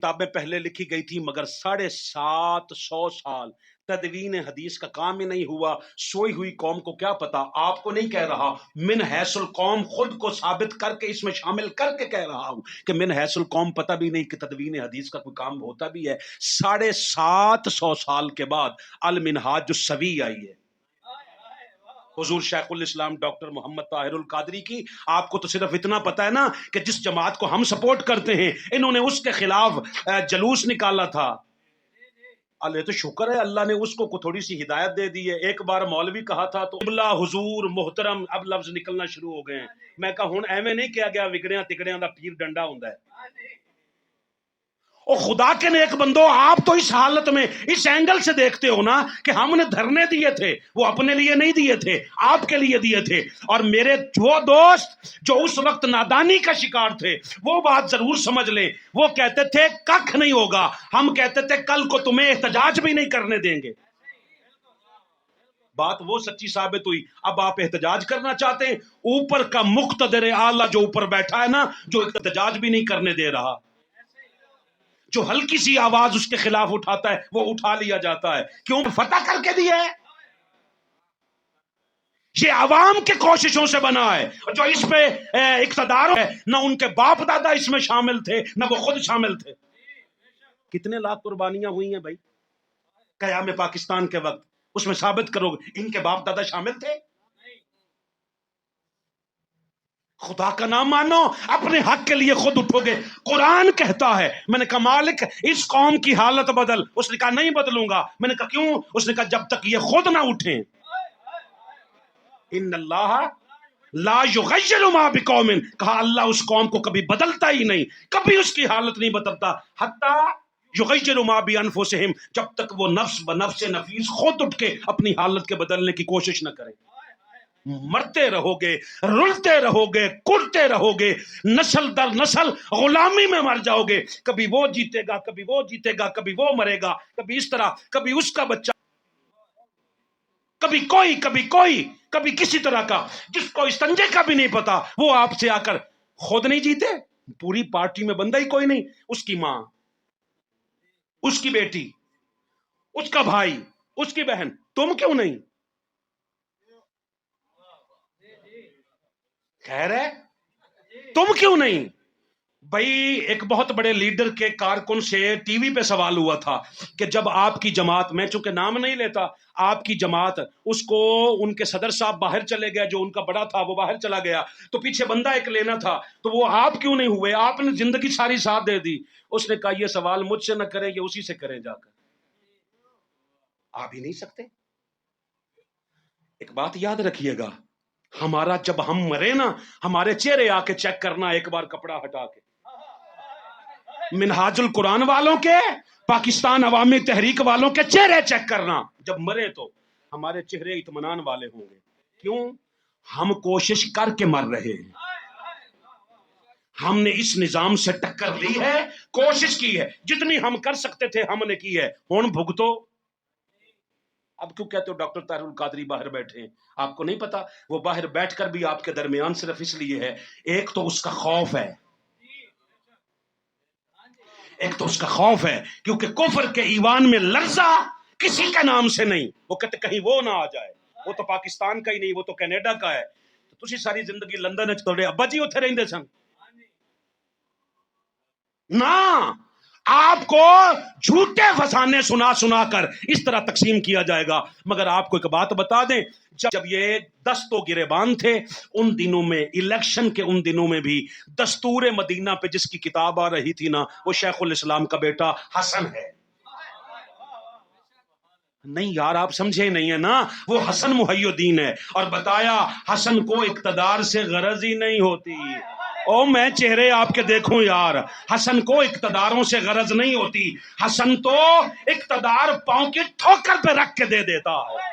किताबें पहले लिखी गई थी, मगर 750 साल तदवीन हदीस का काम ही नहीं हुआ। सोई हुई कौम को क्या पता। आपको नहीं कह रहा, मिन हैसुल कौम खुद को साबित करके इसमें शामिल करके कह रहा हूं कि मिन हैसुल कौम पता भी नहीं कि तदवीन हदीस का कोई काम होता भी है। 750 साल के बाद अल मिनहाज जो सवी आई है हुजूर शेखुल इस्लाम डॉक्टर मोहम्मद ताहिरुल कादरी की। आपको तो सिर्फ इतना पता है ना कि जिस जमात को हम सपोर्ट करते हैं इन्होंने उसके खिलाफ जलूस निकाला था। अल्लाह तो शुक्र है अल्लाह ने उसको थोड़ी सी हिदायत दे दी है। एक बार मौलवी कहा था तो इबला हुजूर मोहतरम, अब लफ्ज निकलना शुरू हो गए हैं। मैं कहा हुण एवें नहीं किया गया विगड़िया तिगड़िया दा पीर डंडा हुंदा है। ओ खुदा के नेक बंदो, आप तो इस हालत में इस एंगल से देखते हो ना कि हमने धरने दिए थे, वो अपने लिए नहीं दिए थे, आपके लिए दिए थे। और मेरे वो दोस्त जो उस वक्त नादानी का शिकार थे वो बात जरूर समझ ले। वो कहते थे कख नहीं होगा, हम कहते थे कल को तुम्हें एहतजाज भी नहीं करने देंगे। बात वो सच्ची साबित हुई। अब आप एहतजाज करना चाहते हैं, ऊपर का मुख्तदर आला जो ऊपर बैठा है ना, जो एहतजाज भी नहीं करने दे रहा, जो हल्की सी आवाज उसके खिलाफ उठाता है वो उठा लिया जाता है। क्यों? फतह करके दिया है। ये आवाम के कोशिशों से बना है। जो इस पे इक्तदार है, ना उनके बाप दादा इसमें शामिल थे, ना वो खुद शामिल थे। कितने लाख कुर्बानियां हुई हैं भाई क़याम पाकिस्तान के वक्त, उसमें साबित करोगे इनके बाप दादा शामिल थे? खुदा का नाम मानो, अपने हक के लिए खुद उठोगे। कुरान कहता है, मैंने कहा मालिक इस कौम की हालत बदल। उसने कहा नहीं बदलूंगा। मैंने कहा क्यों? उसने कहा जब तक ये खुद ना उठे। इन्नल्लाह ला युगय्यिरु मा बिकौमिन, कहा अल्लाह उस कौम को कभी बदलता ही नहीं, कभी उसकी हालत नहीं बदलता। हत्ता युगय्यिरु मा बिअनफुसिहिम, जब तक वो नफ्स बनफ्स नफीस खुद उठ के अपनी हालत के बदलने की कोशिश न करे। मरते रहोगे, रुलते रहोगे, कुटते रहोगे, नस्ल दर नस्ल गुलामी में मर जाओगे। कभी वो जीतेगा, कभी वो जीतेगा, कभी वो मरेगा, कभी इस तरह, कभी उसका बच्चा, कभी कोई, कभी कोई, कभी किसी तरह का जिसको इस्तंजे का भी नहीं पता वो आपसे आकर खुद नहीं जीते। पूरी पार्टी में बंदा ही कोई नहीं, उसकी मां, उसकी बेटी, उसका भाई, उसकी बहन, तुम क्यों नहीं? खैर है, तुम क्यों नहीं? भाई एक बहुत बड़े लीडर के कारकुन से टीवी पे सवाल हुआ था कि जब आपकी जमात, मैं चूंकि नाम नहीं लेता, आपकी जमात उसको उनके सदर साहब बाहर चले गए, जो उनका बड़ा था वो बाहर चला गया, तो पीछे बंदा एक लेना था, तो वो आप क्यों नहीं हुए? आपने जिंदगी सारी साथ दे दी। उसने कहा ये सवाल मुझसे न करें, ये उसी से करें जाकर। आप ही नहीं सकते। एक बात याद रखिएगा, हमारा जब हम मरे ना, हमारे चेहरे आके चेक करना एक बार कपड़ा हटा के। मिनहाजुल कुरान वालों के, पाकिस्तान अवामी तहरीक वालों के चेहरे चेक करना। जब मरे तो हमारे चेहरे इत्मीनान वाले होंगे। क्यों? हम कोशिश करके मर रहे हैं। हमने इस निजाम से टक्कर ली है, कोशिश की है, जितनी हम कर सकते थे हमने की है। हुण भुगतो। अब क्यों कहते हो डॉक्टर ताहिरुल कादरी बाहर बैठे हैं? आपको नहीं पता वो बाहर बैठकर भी आपके दरमियान सिर्फ इसलिए है, एक तो उसका खौफ है, एक तो उसका खौफ है क्योंकि कुफर के ईवान में लर्जा किसी के नाम से नहीं। वो कहते कहीं वो ना आ जाए, वो तो पाकिस्तान का ही नहीं, वो तो कनाडा का है। तो तुसी सारी जिंदगी लंदन च तुहाडे अब्बा जी उत्थे रहिंदे सन ना। आपको झूठे फसाने सुना सुना कर इस तरह तकसीम किया जाएगा। मगर आपको एक बात बता दें, जब ये दस्तों गिरेबान थे उन दिनों में, इलेक्शन के उन दिनों में भी दस्तूर मदीना पे जिसकी किताब आ रही थी ना, वो शेखुल इस्लाम का बेटा हसन है। नहीं यार आप समझे नहीं है ना, वो हसन मुहय्यिद्दीन है। और बताया हसन को इक्तदार से गरज ही नहीं होती। ओ मैं चेहरे आपके देखूं यार, हसन को इक्तदारों से गरज नहीं होती। हसन तो इक्तदार पांव की ठोकर पे रख के दे देता है।